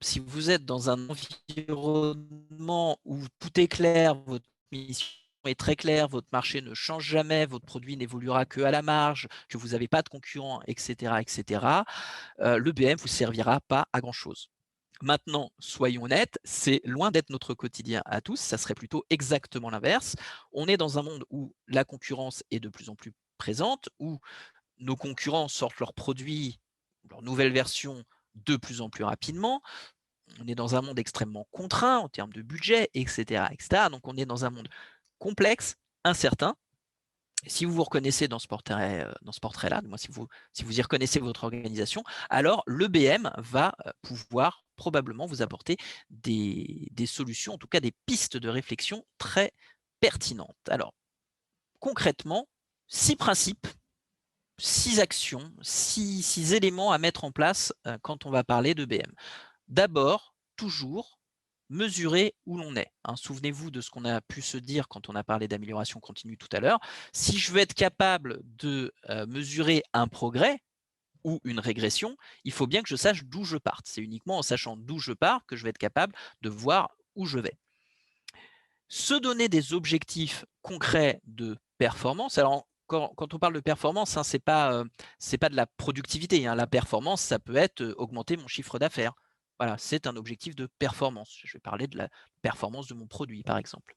si vous êtes dans un environnement où tout est clair, votre mission est très claire, votre marché ne change jamais, votre produit n'évoluera que à la marge, que vous n'avez pas de concurrents, etc., etc., le BM ne vous servira pas à grand-chose. Maintenant, soyons honnêtes, c'est loin d'être notre quotidien à tous, ça serait plutôt exactement l'inverse. On est dans un monde où la concurrence est de plus en plus présente, où nos concurrents sortent leurs produits, leurs nouvelles versions de plus en plus rapidement. On est dans un monde extrêmement contraint en termes de budget, etc., etc. Donc on est dans un monde complexe, incertain. Si vous vous reconnaissez dans ce portrait-là, moi, si vous y reconnaissez votre organisation, alors le BM va pouvoir probablement vous apporter des solutions, en tout cas des pistes de réflexion très pertinentes. Alors, concrètement, 6 principes, 6 actions, 6 éléments à mettre en place quand on va parler de BM. D'abord, toujours mesurer où l'on est. Hein. Souvenez-vous de ce qu'on a pu se dire quand on a parlé d'amélioration continue tout à l'heure. Si je veux être capable de mesurer un progrès ou une régression, il faut bien que je sache d'où je parte. C'est uniquement en sachant d'où je pars que je vais être capable de voir où je vais. Se donner des objectifs concrets de performance. Alors, quand on parle de performance, hein, ce n'est pas de la productivité. Hein. La performance, ça peut être augmenter mon chiffre d'affaires. Voilà, c'est un objectif de performance. Je vais parler de la performance de mon produit, par exemple.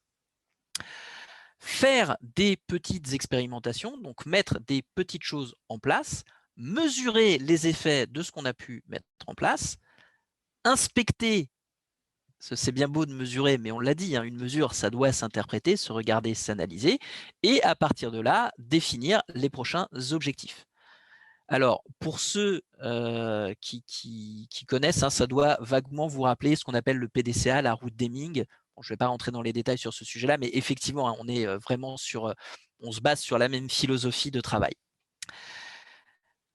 Faire des petites expérimentations, donc mettre des petites choses en place, mesurer les effets de ce qu'on a pu mettre en place, inspecter. C'est bien beau de mesurer, mais on l'a dit, hein, une mesure, ça doit s'interpréter, se regarder, s'analyser, et à partir de là, définir les prochains objectifs. Alors, pour ceux qui connaissent, hein, ça doit vaguement vous rappeler ce qu'on appelle le PDCA, la route Deming. Bon, je ne vais pas rentrer dans les détails sur ce sujet-là, mais effectivement, hein, on est vraiment on se base sur la même philosophie de travail.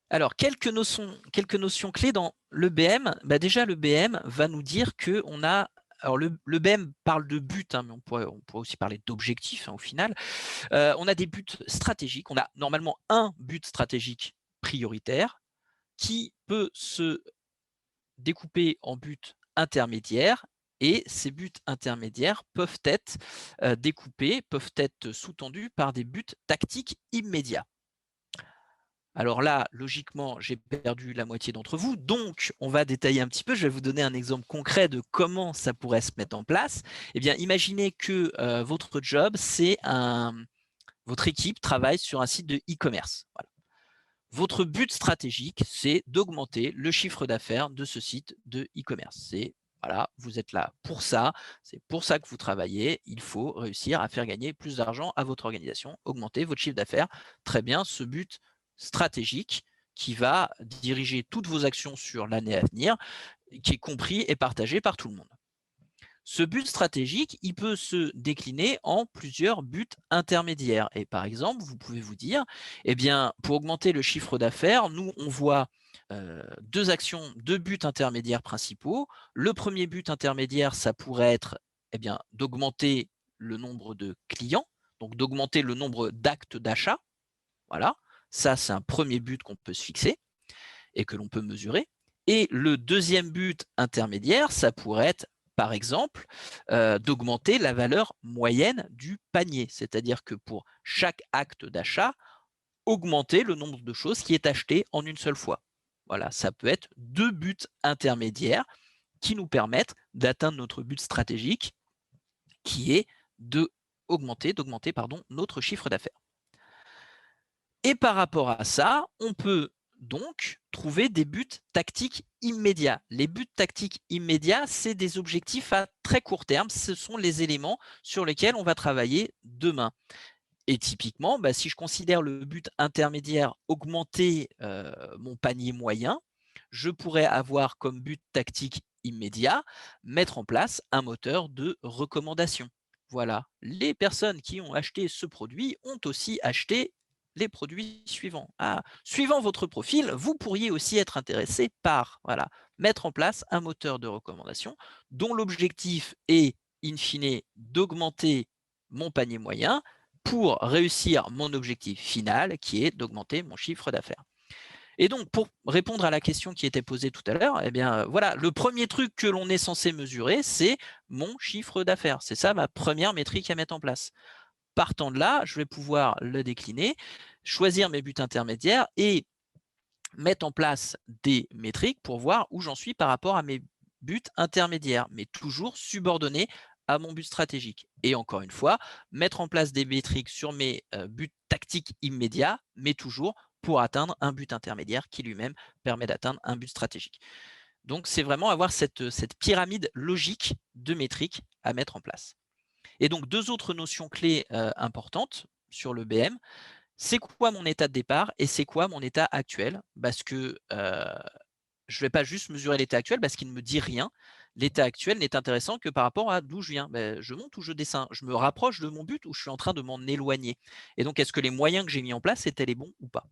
Alors, quelques notions clés dans le BM. Bah déjà, le BM va nous dire qu'on a. Alors, le BM parle de buts, hein, mais on pourrait aussi parler d'objectifs, hein, au final. On a des buts stratégiques. On a normalement un but stratégique prioritaire qui peut se découper en buts intermédiaires. Et ces buts intermédiaires peuvent être découpés, peuvent être sous-tendus par des buts tactiques immédiats. Alors là, logiquement, j'ai perdu la moitié d'entre vous, donc on va détailler un petit peu. Je vais vous donner un exemple concret de comment ça pourrait se mettre en place. Eh bien, imaginez que votre job, votre équipe travaille sur un site de e-commerce. Voilà. Votre but stratégique, c'est d'augmenter le chiffre d'affaires de ce site de e-commerce. Voilà, vous êtes là pour ça, c'est pour ça que vous travaillez. Il faut réussir à faire gagner plus d'argent à votre organisation, augmenter votre chiffre d'affaires. Très bien, ce but stratégique qui va diriger toutes vos actions sur l'année à venir, qui est compris et partagé par tout le monde. Ce but stratégique, il peut se décliner en plusieurs buts intermédiaires. Et par exemple, vous pouvez vous dire, eh bien, pour augmenter le chiffre d'affaires, nous, on voit deux buts intermédiaires principaux. Le premier but intermédiaire, ça pourrait être d'augmenter le nombre de clients, donc d'augmenter le nombre d'actes d'achat. Voilà, ça, c'est un premier but qu'on peut se fixer et que l'on peut mesurer. Et le deuxième but intermédiaire, ça pourrait être, par exemple, d'augmenter la valeur moyenne du panier. C'est-à-dire que pour chaque acte d'achat, augmenter le nombre de choses qui est acheté en une seule fois. Voilà, ça peut être deux buts intermédiaires qui nous permettent d'atteindre notre but stratégique qui est d'augmenter notre chiffre d'affaires. Et par rapport à ça, on peut donc trouver des buts tactiques immédiats. Les buts tactiques immédiats, c'est des objectifs à très court terme. Ce sont les éléments sur lesquels on va travailler demain. Et typiquement, si je considère le but intermédiaire augmenter mon panier moyen, je pourrais avoir comme but tactique immédiat mettre en place un moteur de recommandation. Voilà, les personnes qui ont acheté ce produit ont aussi acheté les produits suivants. Ah, suivant votre profil, vous pourriez aussi être intéressé par mettre en place un moteur de recommandation dont l'objectif est, in fine, d'augmenter mon panier moyen pour réussir mon objectif final, qui est d'augmenter mon chiffre d'affaires. Et donc, pour répondre à la question qui était posée tout à l'heure, eh bien, voilà, le premier truc que l'on est censé mesurer, c'est mon chiffre d'affaires. C'est ça ma première métrique à mettre en place. Partant de là, je vais pouvoir le décliner, choisir mes buts intermédiaires et mettre en place des métriques pour voir où j'en suis par rapport à mes buts intermédiaires, mais toujours subordonnés à mon but stratégique. Et encore une fois, mettre en place des métriques sur mes buts tactiques immédiats, mais toujours pour atteindre un but intermédiaire qui lui-même permet d'atteindre un but stratégique. Donc, c'est vraiment avoir cette pyramide logique de métriques à mettre en place. Et donc, deux autres notions clés importantes sur le BM, c'est quoi mon état de départ et c'est quoi mon état actuel? Parce que je ne vais pas juste mesurer l'état actuel parce qu'il ne me dit rien. L'état actuel n'est intéressant que par rapport à d'où je viens. Je monte ou je descends? Je me rapproche de mon but ou je suis en train de m'en éloigner? Et donc, est-ce que les moyens que j'ai mis en place étaient les bons ou pas?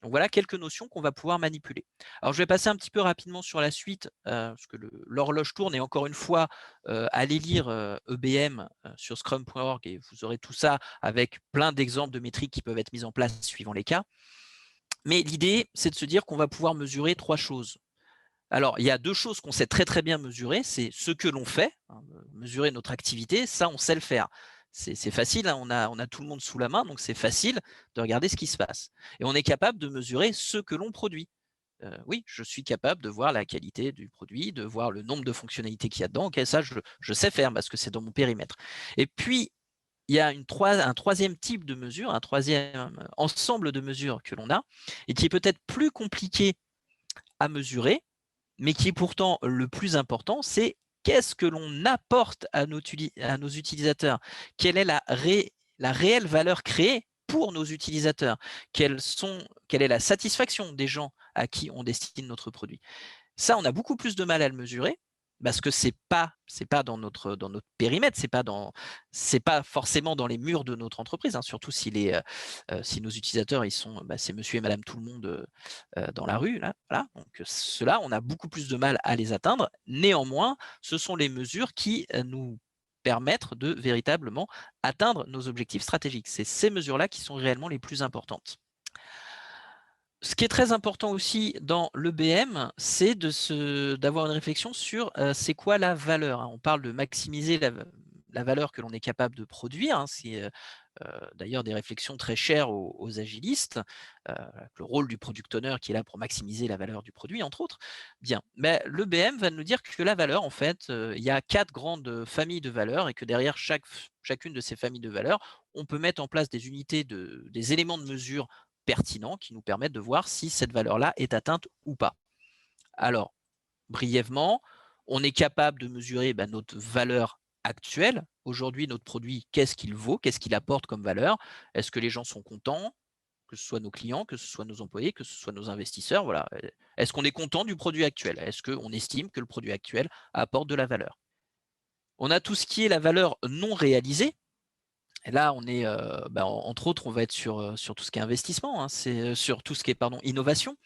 Donc voilà quelques notions qu'on va pouvoir manipuler. Alors je vais passer un petit peu rapidement sur la suite, parce que l'horloge tourne et encore une fois, allez lire EBM sur scrum.org et vous aurez tout ça avec plein d'exemples de métriques qui peuvent être mises en place suivant les cas. Mais l'idée, c'est de se dire qu'on va pouvoir mesurer 3 choses. Alors, il y a 2 choses qu'on sait très très bien mesurer, c'est ce que l'on fait, hein, mesurer notre activité, ça on sait le faire. C'est facile, hein, on a tout le monde sous la main, donc c'est facile de regarder ce qui se passe. Et on est capable de mesurer ce que l'on produit. Oui, je suis capable de voir la qualité du produit, de voir le nombre de fonctionnalités qu'il y a dedans. OK, ça je sais faire parce que c'est dans mon périmètre. Et puis, il y a un troisième type de mesure, un troisième ensemble de mesures que l'on a et qui est peut-être plus compliqué à mesurer, mais qui est pourtant le plus important, c'est qu'est-ce que l'on apporte à nos utilisateurs? Quelle est la réelle valeur créée pour nos utilisateurs? Quelle est la satisfaction des gens à qui on destine notre produit? Ça, on a beaucoup plus de mal à le mesurer parce que c'est pas dans notre périmètre, c'est pas forcément dans les murs de notre entreprise, hein, surtout si nos utilisateurs c'est monsieur et madame tout le monde dans la rue là, voilà. Donc ceux-là, on a beaucoup plus de mal à les atteindre. Néanmoins, ce sont les mesures qui nous permettent de véritablement atteindre nos objectifs stratégiques. C'est ces mesures-là qui sont réellement les plus importantes. Ce qui est très important aussi dans l'EBM, c'est d'avoir une réflexion sur c'est quoi la valeur, hein. On parle de maximiser la valeur que l'on est capable de produire, hein. C'est d'ailleurs des réflexions très chères aux agilistes, le rôle du product owner qui est là pour maximiser la valeur du produit, entre autres. Bien, mais l'EBM va nous dire que la valeur, en fait, il y a 4 grandes familles de valeurs et que derrière chacune de ces familles de valeurs, on peut mettre en place des unités, des éléments de mesure pertinents qui nous permettent de voir si cette valeur-là est atteinte ou pas. Alors, brièvement, on est capable de mesurer notre valeur actuelle. Aujourd'hui, notre produit, qu'est-ce qu'il vaut? Qu'est-ce qu'il apporte comme valeur? Est-ce que les gens sont contents? Que ce soit nos clients, que ce soit nos employés, que ce soit nos investisseurs, voilà. Est-ce qu'on est content du produit actuel? Est-ce qu'on estime que le produit actuel apporte de la valeur? On a tout ce qui est la valeur non réalisée. Et là, on est, entre autres, on va être sur tout ce qui est investissement, hein, c'est sur tout ce qui est innovation.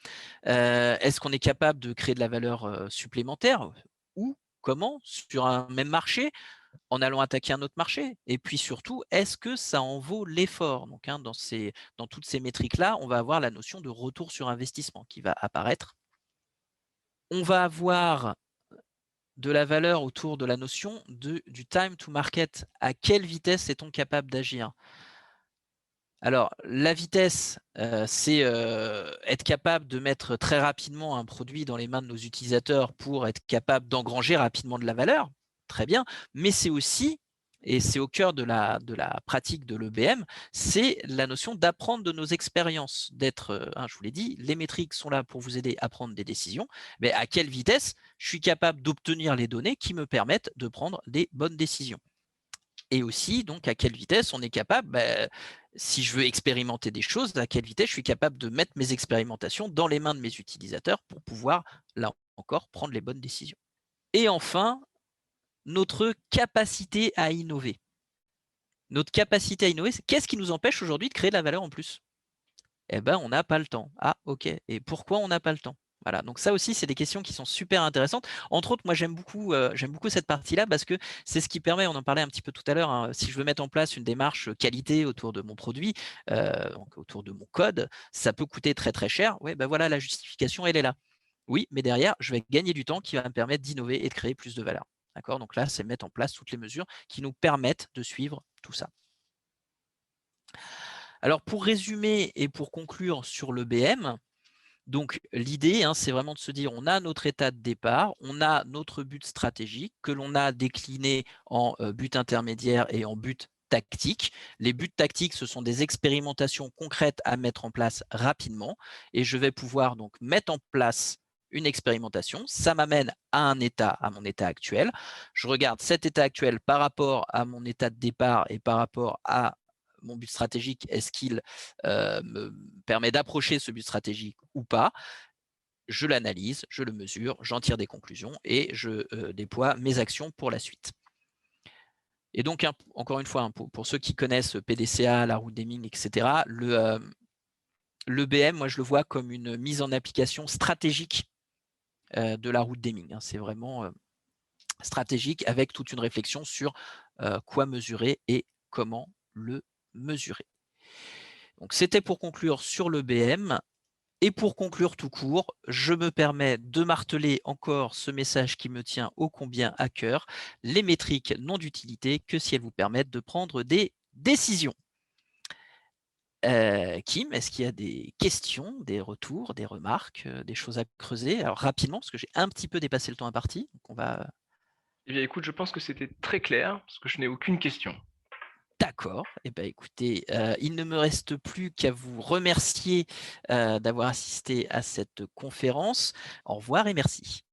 Est-ce qu'on est capable de créer de la valeur supplémentaire? Où? Comment? Sur un même marché? En allant attaquer un autre marché? Et puis surtout, est-ce que ça en vaut l'effort? Donc, hein, dans toutes ces métriques-là, on va avoir la notion de retour sur investissement qui va apparaître. On va avoir de la valeur autour de la notion du time to market. À quelle vitesse est-on capable d'agir? Alors, la vitesse, c'est être capable de mettre très rapidement un produit dans les mains de nos utilisateurs pour être capable d'engranger rapidement de la valeur. Très bien, mais c'est aussi, et c'est au cœur de la pratique de l'EBM, c'est la notion d'apprendre de nos expériences, d'être, je vous l'ai dit, les métriques sont là pour vous aider à prendre des décisions, mais à quelle vitesse je suis capable d'obtenir les données qui me permettent de prendre des bonnes décisions? Et aussi, donc, à quelle vitesse on est capable, si je veux expérimenter des choses, à quelle vitesse je suis capable de mettre mes expérimentations dans les mains de mes utilisateurs pour pouvoir, là encore, prendre les bonnes décisions. Et enfin, notre capacité à innover. Notre capacité à innover, c'est qu'est-ce qui nous empêche aujourd'hui de créer de la valeur en plus? Eh ben, on n'a pas le temps. Ah, ok. Et pourquoi on n'a pas le temps? Voilà, donc ça aussi, c'est des questions qui sont super intéressantes. Entre autres, moi, j'aime beaucoup cette partie-là parce que c'est ce qui permet, on en parlait un petit peu tout à l'heure, hein, si je veux mettre en place une démarche qualité autour de mon produit, donc autour de mon code, ça peut coûter très très cher. Oui, ben voilà, la justification, elle est là. Oui, mais derrière, je vais gagner du temps qui va me permettre d'innover et de créer plus de valeur. D'accord? Donc là, c'est mettre en place toutes les mesures qui nous permettent de suivre tout ça. Alors, pour résumer et pour conclure sur le BM, donc l'idée, hein, c'est vraiment de se dire, on a notre état de départ, on a notre but stratégique que l'on a décliné en but intermédiaire et en but tactique. Les buts tactiques, ce sont des expérimentations concrètes à mettre en place rapidement et je vais pouvoir donc mettre en place une expérimentation. Ça m'amène à mon état actuel. Je regarde cet état actuel par rapport à mon état de départ et par rapport à mon but stratégique, est-ce qu'il me permet d'approcher ce but stratégique ou pas? Je l'analyse, je le mesure, j'en tire des conclusions et je déploie mes actions pour la suite. Et donc, encore une fois, pour ceux qui connaissent PDCA, la route Deming, etc., le BM, moi, je le vois comme une mise en application stratégique de la route Deming. C'est vraiment stratégique avec toute une réflexion sur quoi mesurer et comment le mesurer. Donc, c'était pour conclure sur le BM. Et pour conclure tout court, je me permets de marteler encore ce message qui me tient ô combien à cœur. Les métriques n'ont d'utilité que si elles vous permettent de prendre des décisions. Kim, est-ce qu'il y a des questions, des retours, des remarques, des choses à creuser? Alors rapidement, parce que j'ai un petit peu dépassé le temps imparti. Donc on va... Eh bien, écoute, je pense que c'était très clair, parce que je n'ai aucune question. D'accord. Eh ben, écoutez, il ne me reste plus qu'à vous remercier d'avoir assisté à cette conférence. Au revoir et merci.